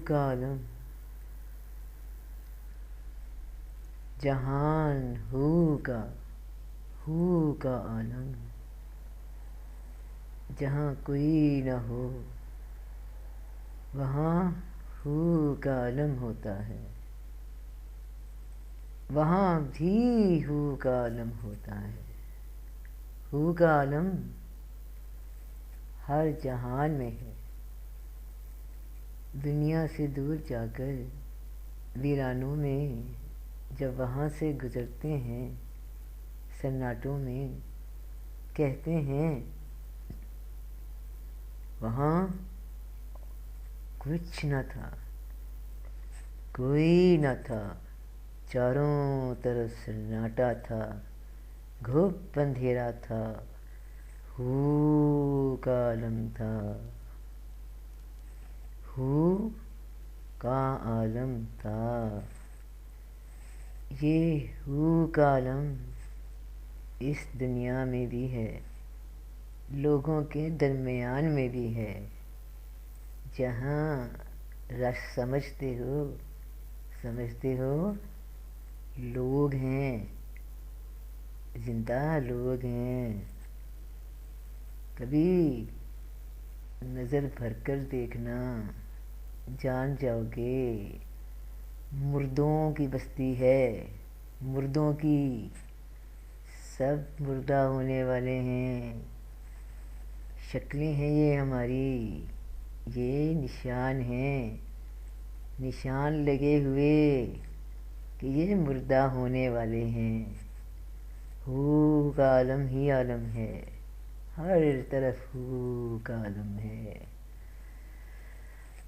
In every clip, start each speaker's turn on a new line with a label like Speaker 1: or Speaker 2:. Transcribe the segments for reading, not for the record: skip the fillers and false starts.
Speaker 1: کا عالم، جہان ہو کا عالم، جہاں کوئی نہ ہو وہاں ہو کا عالم ہوتا ہے، وہاں بھی ہو کا عالم ہوتا ہے۔ ہو کا عالم ہر جہان میں ہے، دنیا سے دور جا کر ویرانوں میں جب وہاں سے گزرتے ہیں، سناٹوں میں کہتے ہیں وہاں کچھ نہ تھا، کوئی نہ تھا، چاروں طرف سناٹا تھا، گھپ اندھیرا تھا، ہو کا عالم تھا، ہو کا عالم تھا۔ یہ ہو کا عالم اس دنیا میں بھی ہے، لوگوں کے درمیان میں بھی ہے، جہاں رس سمجھتے ہو لوگ ہیں، زندہ لوگ ہیں۔ کبھی نظر بھر کر دیکھنا، جان جاؤ گے مردوں کی بستی ہے، مردوں کی، سب مردہ ہونے والے ہیں۔ شکلیں ہیں یہ ہماری، یہ نشان ہیں، نشان لگے ہوئے کہ یہ مردہ ہونے والے ہیں۔ ہو کا عالم ہی عالم ہے، ہر طرف ہو کا عالم ہے۔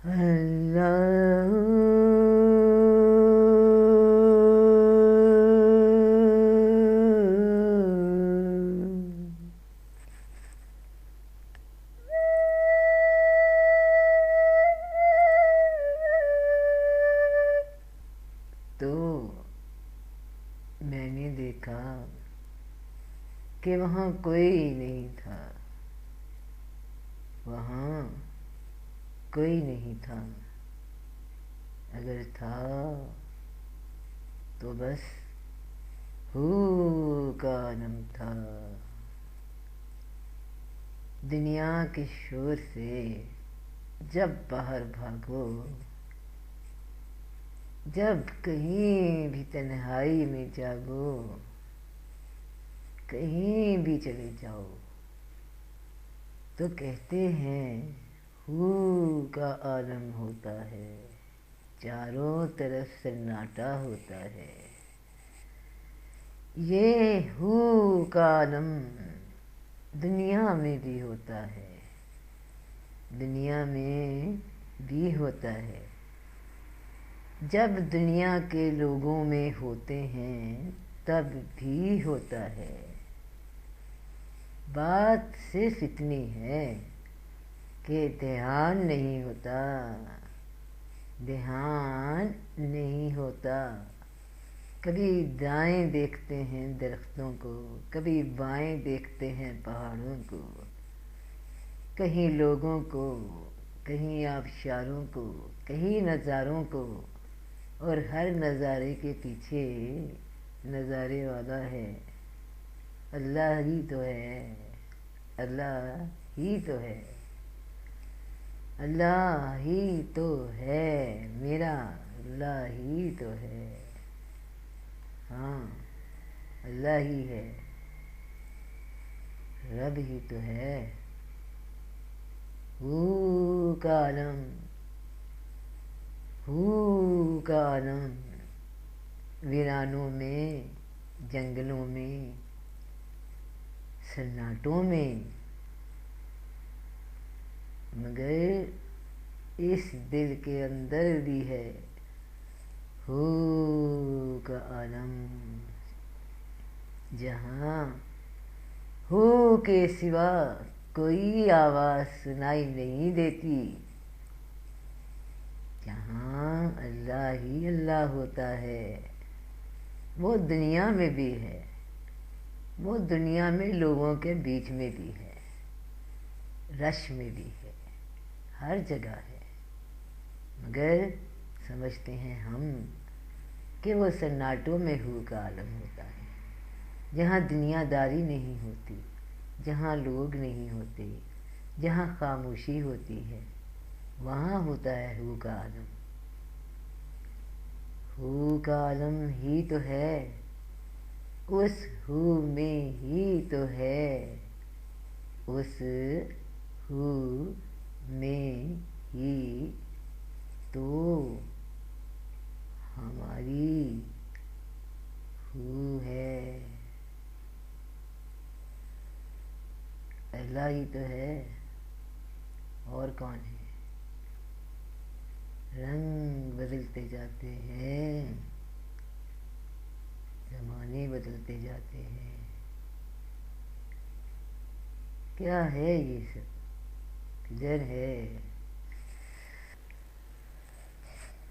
Speaker 1: اللہ تو میں نے دیکھا کہ وہاں کوئی نہیں تھا، وہاں کوئی نہیں تھا، اگر تھا تو بس ہو کا عالم تھا۔ دنیا کے شور سے جب باہر بھاگو، جب کہیں بھی تنہائی میں جاگو، کہیں بھی چلے جاؤ تو کہتے ہیں ہو کا عالم ہوتا ہے، چاروں طرف سناٹا ہوتا ہے۔ یہ ہو کا عالم دنیا میں بھی ہوتا ہے، دنیا میں بھی ہوتا ہے، جب دنیا کے لوگوں میں ہوتے ہیں تب بھی ہوتا ہے۔ بات صرف اتنی ہے کہ دھیان نہیں ہوتا، دھیان نہیں ہوتا۔ کبھی دائیں دیکھتے ہیں درختوں کو، کبھی بائیں دیکھتے ہیں پہاڑوں کو، کہیں لوگوں کو، کہیں آبشاروں کو، کہیں نظاروں کو، اور ہر نظارے کے پیچھے نظارے والا ہے۔ اللہ ہی تو ہے، اللہ ہی تو ہے، اللہ ہی تو ہے میرا، اللہ ہی تو ہے، ہاں اللہ ہی ہے، رب ہی تو ہے۔ ہو کا عالم، ہو کا عالم، ویرانوں میں، جنگلوں میں، سناٹوں میں، مگر اس دل کے اندر بھی ہے۔ ہو کا عالم، جہاں ہو کے سوا کوئی آواز سنائی نہیں دیتی، جہاں اللہ ہی اللہ ہوتا ہے، وہ دنیا میں بھی ہے، وہ دنیا میں لوگوں کے بیچ میں بھی ہے، رش میں بھی ہے، ہر جگہ ہے، مگر سمجھتے ہیں ہم کہ وہ سناٹوں میں ہو کا عالم ہوتا ہے، جہاں دنیا داری نہیں ہوتی، جہاں لوگ نہیں ہوتے، جہاں خاموشی ہوتی ہے، وہاں ہوتا ہے ہو کا عالم۔ ہو کا عالم ہی تو ہے، اس ہو میں ہی تو ہے، اس ہو میں ہی تو ہماری ہو ہے، اللہ ہی تو ہے، اور کون ہے؟ رنگ بدلتے جاتے ہیں، زمانے بدلتے جاتے ہیں، کیا ہے یہ سب؟ کدھر ہے؟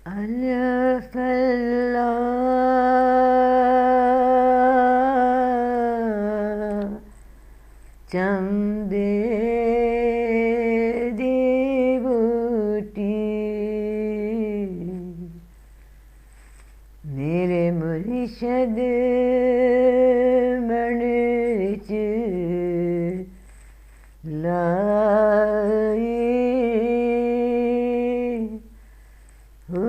Speaker 1: الف اللہ چمبے دی بوٹی میرے مرشد منچ لائی ہو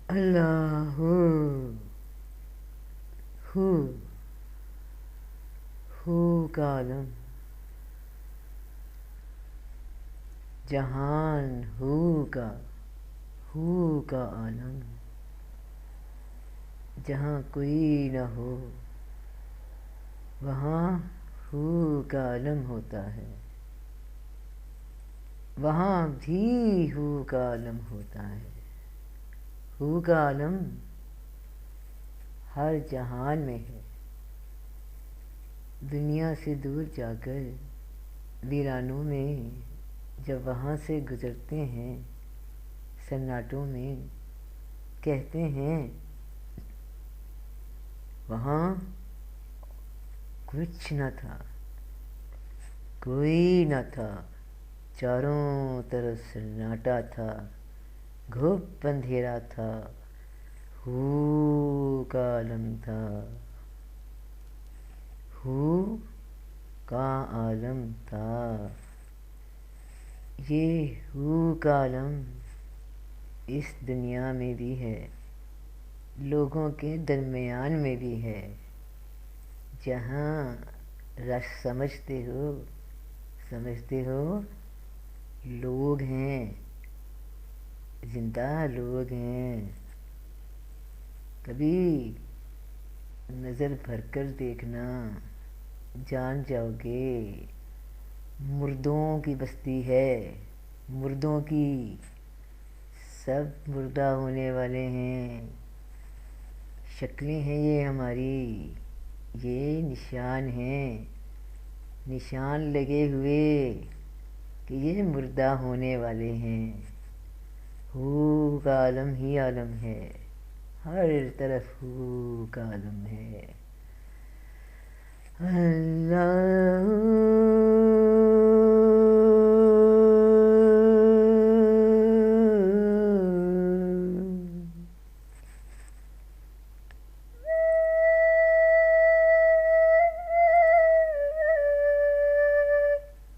Speaker 1: اللہ ہو کا عالم، جہان ہو کا عالم، جہاں کوئی نہ ہو وہاں ہو کا عالم ہوتا ہے، وہاں بھی ہو کا عالم ہوتا ہے۔ ہو کا عالم ہر جہان میں ہے، دنیا سے دور جا کر ویرانوں میں جب وہاں سے گزرتے ہیں، سناٹوں میں کہتے ہیں وہاں کچھ نہ تھا، کوئی نہ تھا، چاروں طرف سناٹا تھا، گھوپ اندھیرا تھا، ہو کا عالم تھا، ہو کا عالم تھا۔ یہ ہو کا عالم اس دنیا میں بھی ہے، لوگوں کے درمیان میں بھی ہے، جہاں رش سمجھتے ہو لوگ ہیں، زندہ لوگ ہیں، کبھی نظر بھر کر دیکھنا، جان جاؤ گے مردوں کی بستی ہے، مردوں کی، سب مردہ ہونے والے ہیں، شکلیں ہیں یہ ہماری، یہ نشان ہیں، نشان لگے ہوئے کہ یہ مردہ ہونے والے ہیں۔ ہو کا عالم ہی عالم ہے، ہر طرف ہو کا عالم ہے۔ اللہ